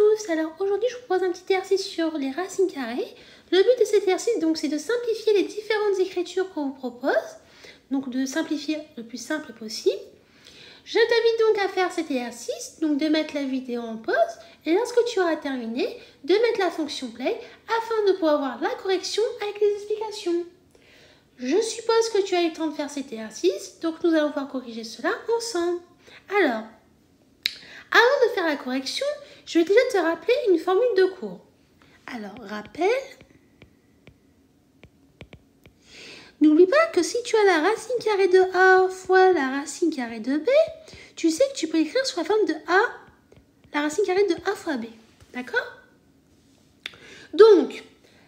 tous, alors aujourd'hui je vous propose un petit exercice sur les racines carrées. Le but de cet exercice donc c'est de simplifier les différentes écritures qu'on vous propose, donc de simplifier le plus simple possible. Je t'invite donc à faire cet exercice, donc de mettre la vidéo en pause et lorsque tu auras terminé, de mettre la fonction play afin de pouvoir voir la correction avec les explications. Je suppose que tu as eu le temps de faire cet exercice, donc nous allons pouvoir corriger cela ensemble. Alors, avant de faire la correction, je vais déjà te rappeler une formule de cours. Alors, rappel. N'oublie pas que si tu as la racine carrée de A fois la racine carrée de B, tu sais que tu peux écrire sous la forme de A, la racine carrée de A fois B. D'accord? Donc,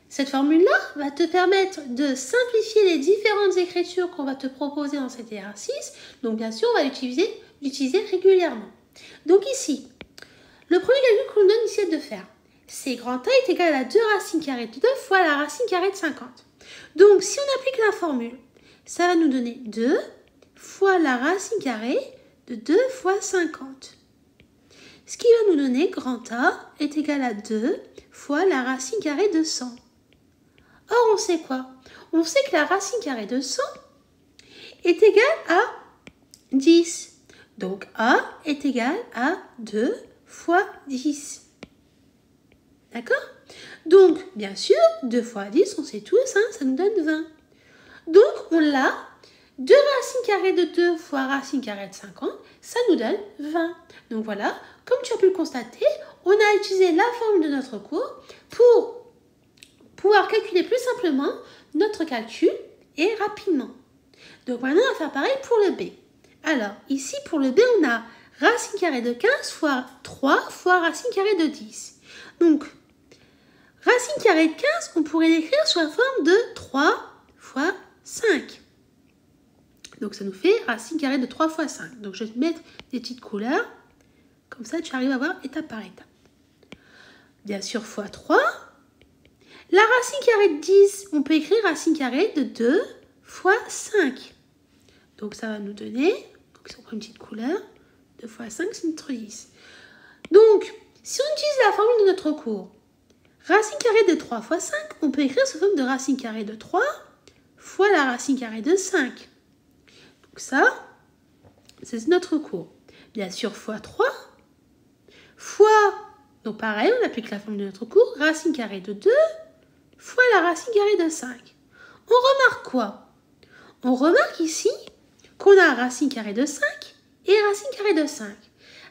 cette formule-là va te permettre de simplifier les différentes écritures qu'on va te proposer dans cet exercice. Donc, bien sûr, on va l'utiliser régulièrement. Donc ici, le premier calcul qu'on nous donne ici est de faire, c'est grand A est égal à 2 racines carrées de 2 fois la racine carrée de 50. Donc si on applique la formule, ça va nous donner 2 fois la racine carrée de 2 fois 50. Ce qui va nous donner grand A est égal à 2 fois la racine carrée de 100. Or on sait quoi? On sait que la racine carrée de 100 est égale à 10. Donc A est égal à 2 fois 10. D'accord? Donc, bien sûr, 2 fois 10, on sait tous, ça nous donne 20. Donc, on l'a, 2 racines carrées de 2 fois racine carrée de 50, ça nous donne 20. Donc voilà, comme tu as pu le constater, on a utilisé la formule de notre cours pour pouvoir calculer plus simplement notre calcul et rapidement. Donc maintenant, on va faire pareil pour le B. Alors, ici, pour le B, on a racine carrée de 15 fois 3 fois racine carrée de 10. Donc, racine carrée de 15, on pourrait l'écrire sous la forme de 3 fois 5. Donc, ça nous fait racine carrée de 3 fois 5. Donc, je vais te mettre des petites couleurs. Comme ça, tu arrives à voir étape par étape. Bien sûr, fois 3. La racine carrée de 10, on peut écrire racine carrée de 2 fois 5. Donc, ça va nous donner, donc si on prend une petite couleur, 2 fois 5, c'est notre 10. Donc, si on utilise la formule de notre cours, racine carrée de 3 fois 5, on peut écrire sous forme de racine carrée de 3 fois la racine carrée de 5. Donc ça, c'est notre cours. Bien sûr, fois 3, fois, donc pareil, on applique la formule de notre cours, racine carrée de 2 fois la racine carrée de 5. On remarque quoi? On remarque ici qu'on a racine carrée de 5 et racine carrée de 5.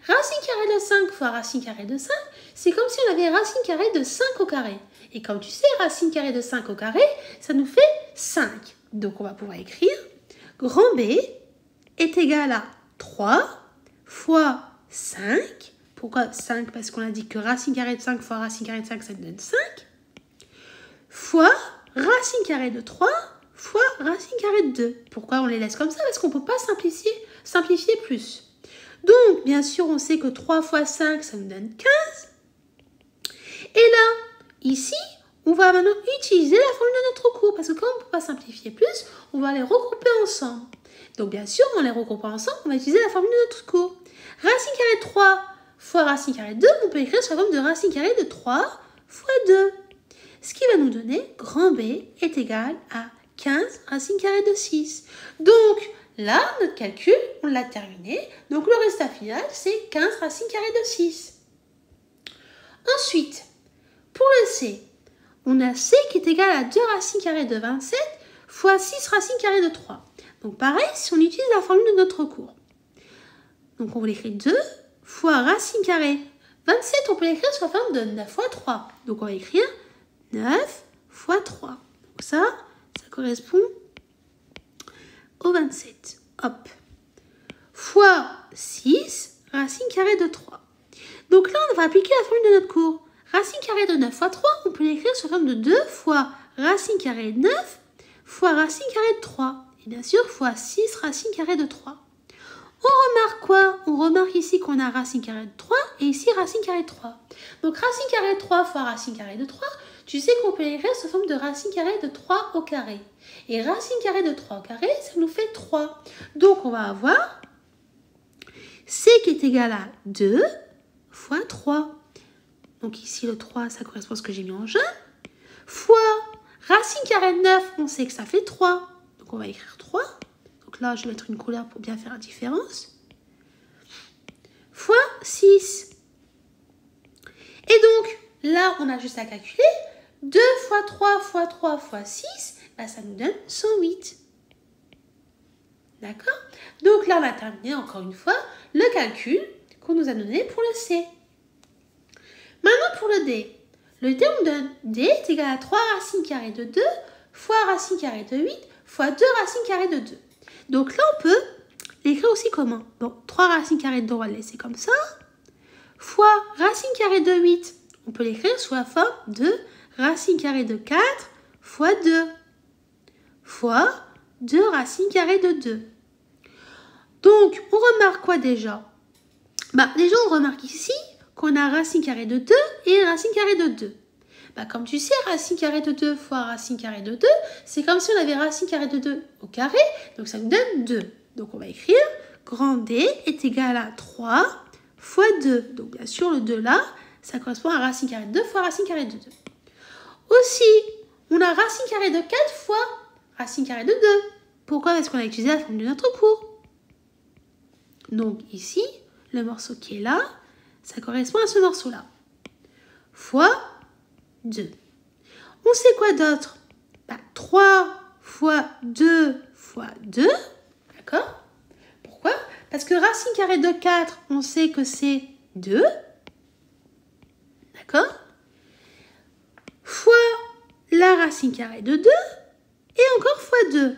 Racine carrée de 5 fois racine carrée de 5, c'est comme si on avait racine carrée de 5 au carré. Et comme tu sais, racine carrée de 5 au carré, ça nous fait 5. Donc on va pouvoir écrire grand B est égal à 3 fois 5. Pourquoi 5? Parce qu'on a dit que racine carrée de 5 fois racine carrée de 5, ça nous donne 5. Fois racine carrée de 3 fois racine carrée de 2. Pourquoi on les laisse comme ça? Parce qu'on ne peut pas simplifier plus. Donc, bien sûr, on sait que 3 fois 5, ça nous donne 15. Et là, ici, on va maintenant utiliser la formule de notre cours. Parce que comme on ne peut pas simplifier plus, on va les regrouper ensemble. Donc, bien sûr, en les regroupant ensemble, on va utiliser la formule de notre cours. Racine carrée de 3 fois racine carrée de 2, on peut écrire sous la forme de racine carrée de 3 fois 2. Ce qui va nous donner grand B est égal à 15 racine carrée de 6. Donc, là, notre calcul, on l'a terminé. Donc, le résultat final, c'est 15 racine carrée de 6. Ensuite, pour le C, on a C qui est égal à 2 racines carrées de 27 fois 6 racines carrées de 3. Donc, pareil, si on utilise la formule de notre cours. Donc, on va l'écrire 2 fois racine carrée 27, on peut l'écrire sous la forme de 9 fois 3. Donc, on va écrire 9 fois 3. Donc, ça correspond au 27. Hop. Fois 6, racine carrée de 3. Donc là, on va appliquer la formule de notre cours. Racine carrée de 9 fois 3, on peut l'écrire sous forme de 2 fois racine carrée de 9 fois racine carrée de 3. Et bien sûr, fois 6 racine carrée de 3. On remarque quoi? On remarque ici qu'on a racine carrée de 3 et ici racine carrée de 3. Donc racine carrée de 3 fois racine carrée de 3, tu sais qu'on peut l'écrire sous forme de racine carrée de 3 au carré. Et racine carrée de 3 au carré, ça nous fait 3. Donc on va avoir C qui est égal à 2 fois 3. donc ici le 3, ça correspond à ce que j'ai mis en jaune, fois racine carrée de 9, on sait que ça fait 3. Donc on va écrire 3. Donc là, je vais mettre une couleur pour bien faire la différence. Fois 6. Et donc, là, on a juste à calculer. 2 fois 3 fois 3 fois 6, bah, ça nous donne 108. D'accord? Donc là, on a terminé encore une fois le calcul qu'on nous a donné pour le C. Maintenant, pour le D. Le D, on donne D est égal à 3 racines carrées de 2 fois racine carrée de 8 fois 2 racines carrées de 2. Donc là, on peut l'écrire aussi comment? Bon, 3 racines carrées de 2, on va le laisser comme ça. Fois racine carrée de 8, on peut l'écrire sous la forme de racine carrée de 4 fois 2 fois 2 racines carrées de 2. Donc, on remarque quoi déjà? Déjà, on remarque ici qu'on a racine carrée de 2 et racine carrée de 2. Comme tu sais, racine carrée de 2 fois racine carrée de 2, c'est comme si on avait racine carrée de 2 au carré, donc ça nous donne 2. Donc, on va écrire grand D est égal à 3 fois 2. Donc, bien sûr, le 2 là, ça correspond à racine carrée de 2 fois racine carrée de 2. Aussi, on a racine carrée de 4 fois racine carrée de 2. Pourquoi? Parce qu'on a utilisé la forme de notre cours. Donc ici, le morceau qui est là, ça correspond à ce morceau-là. Fois 2. On sait quoi d'autre? 3 fois 2 fois 2. D'accord? Pourquoi? Parce que racine carrée de 4, on sait que c'est 2. D'accord? Fois la racine carrée de 2 et encore fois 2.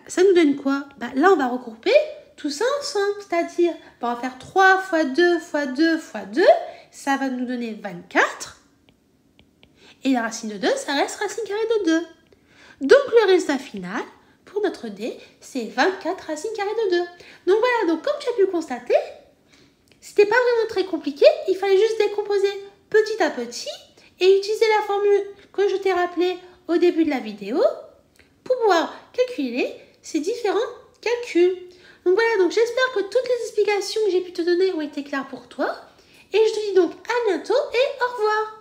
Ça nous donne quoi? Là, on va regrouper tout ça ensemble, c'est-à-dire on va faire 3 fois 2 fois 2 fois 2, ça va nous donner 24. Et la racine de 2, ça reste racine carrée de 2. Donc le résultat final, pour notre D, c'est 24 racines carrées de 2. Donc voilà, donc comme tu as pu constater, c'était pas vraiment très compliqué, il fallait juste décomposer petit à petit et utiliser la formule que je t'ai rappelée au début de la vidéo pour pouvoir calculer ces différents calculs. Donc voilà, donc j'espère que toutes les explications que j'ai pu te donner ont été claires pour toi. Et je te dis donc à bientôt et au revoir.